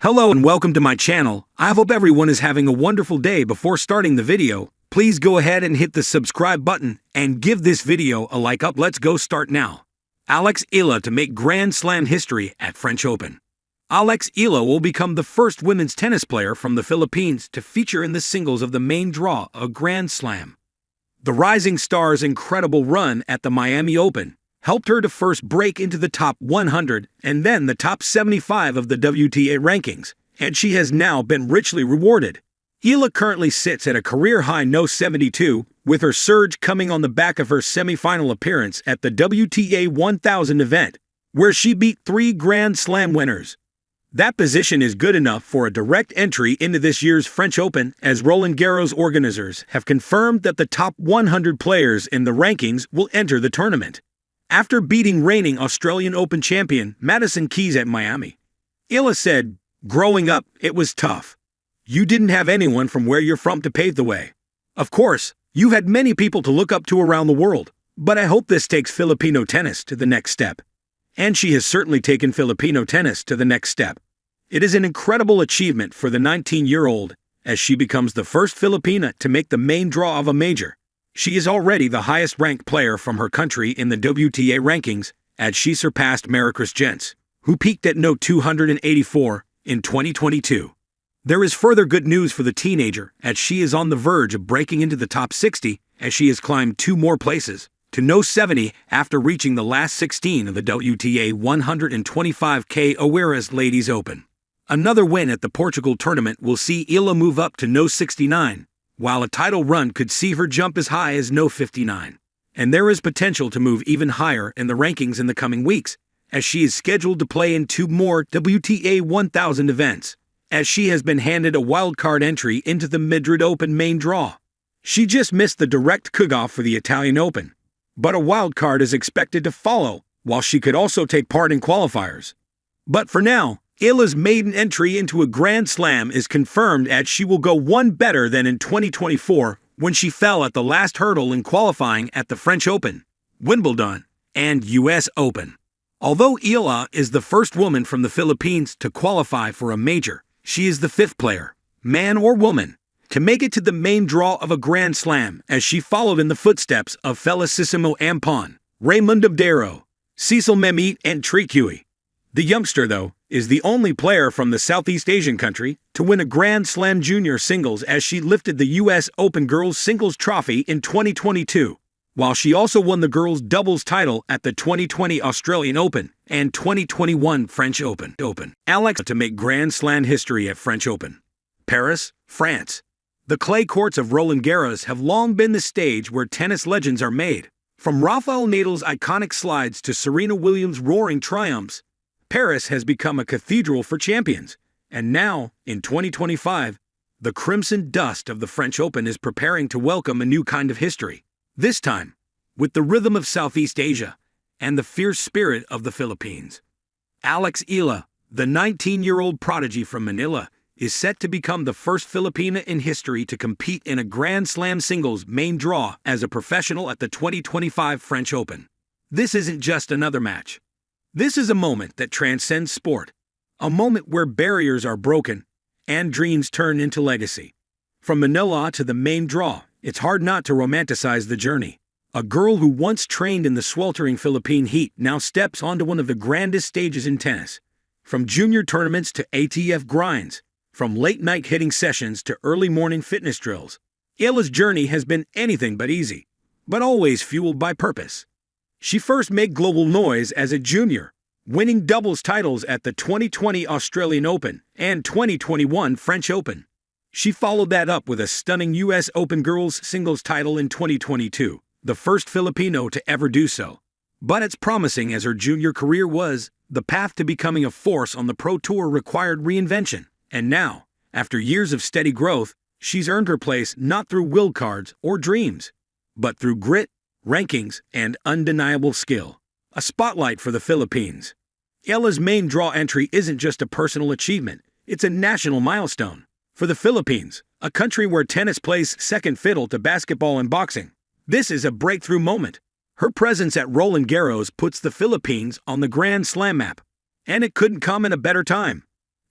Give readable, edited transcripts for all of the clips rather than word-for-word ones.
Hello and welcome to my channel. I hope everyone is having a wonderful day. Before starting the video, please go ahead and hit the subscribe button and give this video a like up. Let's go start now. Eala to make Grand Slam history at French Open. Eala will become the first women's tennis player from the Philippines to feature in the singles of the main draw of Grand Slam. The rising star's incredible run at the Miami Open helped her to first break into the top 100 and then the top 75 of the WTA rankings, and she has now been richly rewarded. Eala currently sits at a career-high no 72, with her surge coming on the back of her semifinal appearance at the WTA 1000 event, where she beat 3 Grand Slam winners. That position is good enough for a direct entry into this year's French Open, as Roland Garros organizers have confirmed that the top 100 players in the rankings will enter the tournament. After beating reigning Australian Open champion Madison Keys at Miami, Eala said, "Growing up, it was tough. You didn't have anyone from where you're from to pave the way. Of course, you've had many people to look up to around the world, but I hope this takes Filipino tennis to the next step." And she has certainly taken Filipino tennis to the next step. It is an incredible achievement for the 19-year-old, as she becomes the first Filipina to make the main draw of a major. She is already the highest-ranked player from her country in the WTA rankings, as she surpassed Maricruz Gents, who peaked at no 284 in 2022. There is further good news for the teenager, as she is on the verge of breaking into the top 60, as she has climbed 2 more places, to no 70 after reaching the last 16 of the WTA 125K Oeiras Ladies Open. Another win at the Portugal tournament will see Eala move up to no 69, while a title run could see her jump as high as no 59. And there is potential to move even higher in the rankings in the coming weeks, as she is scheduled to play in 2 more WTA 1000 events, as she has been handed a wildcard entry into the Madrid Open main draw. She just missed the direct cutoff for the Italian Open, but a wildcard is expected to follow, while she could also take part in qualifiers. But for now, Eala's maiden entry into a Grand Slam is confirmed, as she will go one better than in 2024, when she fell at the last hurdle in qualifying at the French Open, Wimbledon, and US Open. Although Eala is the first woman from the Philippines to qualify for a major, she is the 5th player, man or woman, to make it to the main draw of a Grand Slam, as she followed in the footsteps of Felicissimo Ampon, Raymond Abdero, Cecil Mehmet, and Triqui. The youngster, though, is the only player from the Southeast Asian country to win a Grand Slam junior singles, as she lifted the US Open Girls Singles Trophy in 2022, while she also won the girls' doubles title at the 2020 Australian Open and 2021 French Open. Eala to make Grand Slam history at French Open. Paris, France. The clay courts of Roland Garros have long been the stage where tennis legends are made. From Rafael Nadal's iconic slides to Serena Williams' roaring triumphs, Paris has become a cathedral for champions, and now, in 2025, the crimson dust of the French Open is preparing to welcome a new kind of history. This time, with the rhythm of Southeast Asia and the fierce spirit of the Philippines. Eala, the 19-year-old prodigy from Manila, is set to become the first Filipina in history to compete in a Grand Slam singles main draw as a professional at the 2025 French Open. This isn't just another match. This is a moment that transcends sport, a moment where barriers are broken and dreams turn into legacy. From Manila to the main draw, it's hard not to romanticize the journey. A girl who once trained in the sweltering Philippine heat now steps onto one of the grandest stages in tennis. From junior tournaments to ATF grinds, from late-night hitting sessions to early morning fitness drills, Eala's journey has been anything but easy, but always fueled by purpose. She first made global noise as a junior, winning doubles titles at the 2020 Australian Open and 2021 French Open. She followed that up with a stunning US Open girls singles title in 2022, the first Filipino to ever do so. But as promising as her junior career was, the path to becoming a force on the Pro Tour required reinvention. And now, after years of steady growth, she's earned her place not through will cards or dreams, but through grit, rankings, and undeniable skill. A spotlight for the Philippines. Eala's main draw entry isn't just a personal achievement, it's a national milestone. For the Philippines, a country where tennis plays second fiddle to basketball and boxing, this is a breakthrough moment. Her presence at Roland Garros puts the Philippines on the Grand Slam map, and it couldn't come at a better time.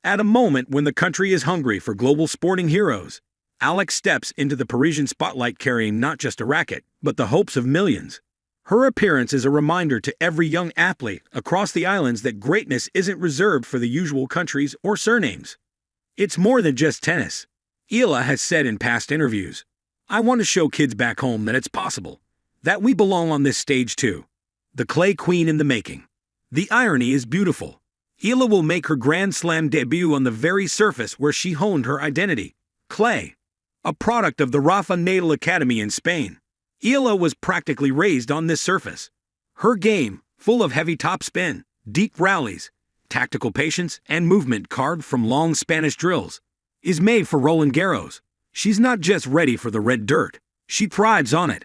At a moment when the country is hungry for global sporting heroes, Alex steps into the Parisian spotlight carrying not just a racket, but the hopes of millions. Her appearance is a reminder to every young athlete across the islands that greatness isn't reserved for the usual countries or surnames. It's more than just tennis. Eala has said in past interviews, "I want to show kids back home that it's possible, that we belong on this stage too." The clay queen in the making. The irony is beautiful. Eala will make her Grand Slam debut on the very surface where she honed her identity, clay. A product of the Rafa Nadal Academy in Spain, Eala was practically raised on this surface. Her game, full of heavy topspin, deep rallies, tactical patience, and movement carved from long Spanish drills, is made for Roland Garros. She's not just ready for the red dirt, she thrives on it.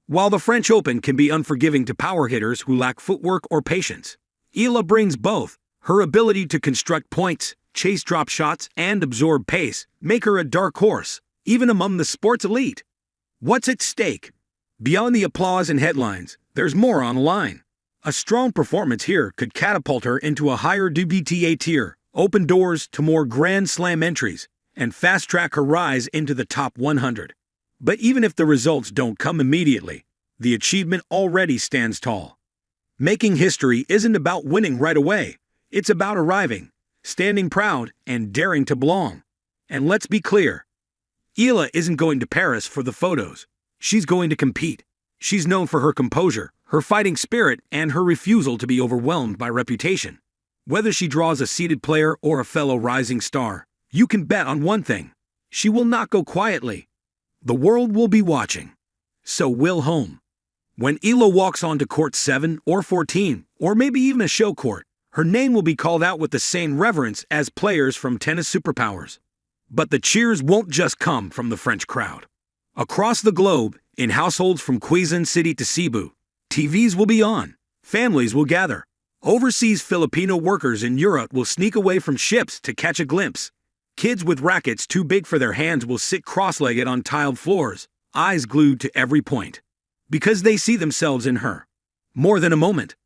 While the French Open can be unforgiving to power hitters who lack footwork or patience, Eala brings both. Her ability to construct points, chase drop shots, and absorb pace make her a dark horse, even among the sport's elite. What's at stake? Beyond the applause and headlines, there's more on the line. A strong performance here could catapult her into a higher WTA tier, open doors to more Grand Slam entries, and fast-track her rise into the top 100. But even if the results don't come immediately, the achievement already stands tall. Making history isn't about winning right away. It's about arriving, standing proud, and daring to belong. And let's be clear, Eala isn't going to Paris for the photos. She's going to compete. She's known for her composure, her fighting spirit, and her refusal to be overwhelmed by reputation. Whether she draws a seeded player or a fellow rising star, you can bet on one thing: she will not go quietly. The world will be watching. So will home. When Eala walks onto court 7 or 14, or maybe even a show court, her name will be called out with the same reverence as players from tennis superpowers. But the cheers won't just come from the French crowd. Across the globe, in households from Quezon City to Cebu, TVs will be on, families will gather. Overseas Filipino workers in Europe will sneak away from ships to catch a glimpse. Kids with rackets too big for their hands will sit cross-legged on tiled floors, eyes glued to every point, because they see themselves in her. More than a moment.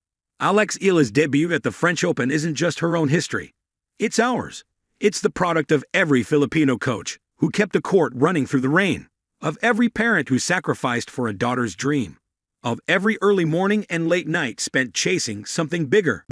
Alex Eala's debut at the French Open isn't just her own history. It's ours. It's the product of every Filipino coach who kept a court running through the rain, of every parent who sacrificed for a daughter's dream, of every early morning and late night spent chasing something bigger.